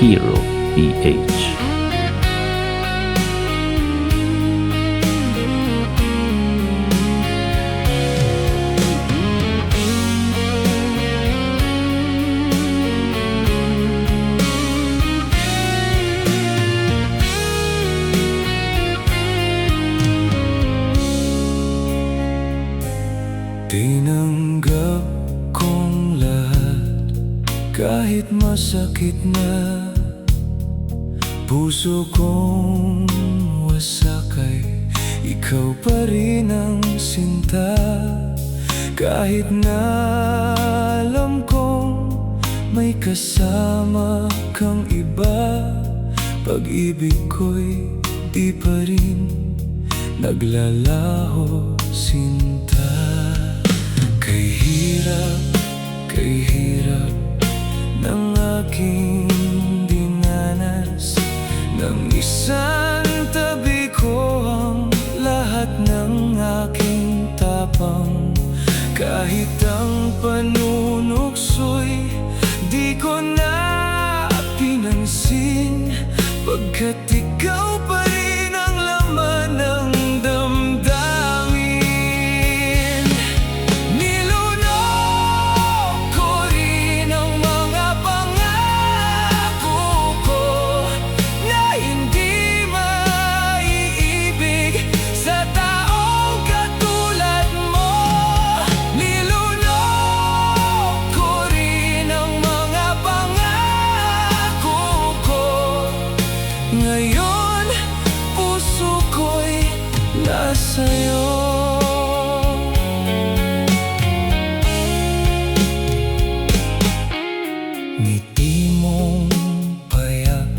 Hero PH. Tinanggap kong lahat, kahit masakit na. Puso kong wasakay, ikaw pa rin ang sinta. Kahit na alam kong may kasama kang iba, pag-ibig ko'y di pa rin naglalaho, sinta. Kay hirap ng aking dinanas, nang isang tabi ko ang lahat ng aking tapang. Kahit ang panunukso'y di ko na pinansin, pagkat ikaw pa rin ang laman ng damdamin. Nilunok ko rin ang mga pangako ko na hindi maiibig sa taong katulad mo. Nilunok ko rin ang mga pangako ko. Ngayon, puso ko'y nasa'yo. Ngiti mong payak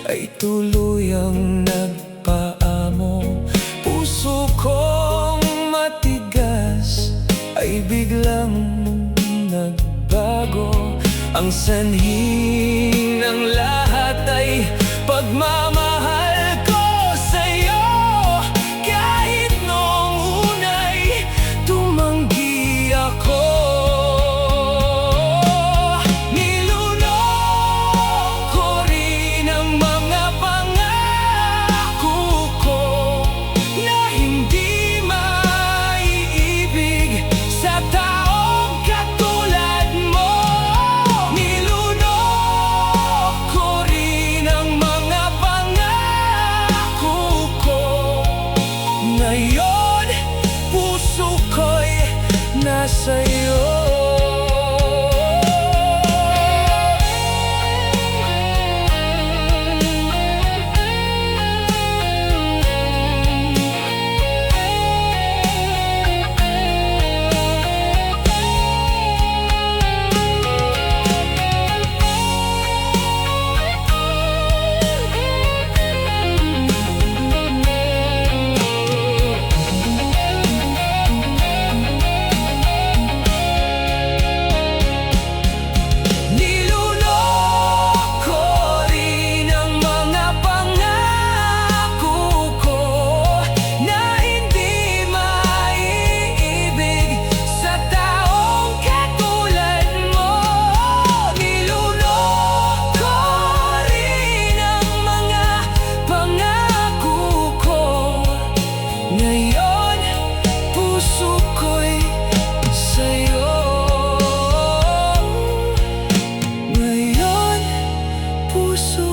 ay tuluyang nagpaamo. Puso kong matigas ay biglang nagbago. Ang sanhi ng lahat ay pagmamahal ko sa'yo. Kahit noong una'y tumanggi ako, nilunok ko rin ang mga pangako ko na hindi maiibig sa taong katulad mo. Nilunok ko rin ang mga pangako ko. Ngayon, puso ko'y nasa'yo. Ngayon, puso ko'y sa'yo. Ngayon, puso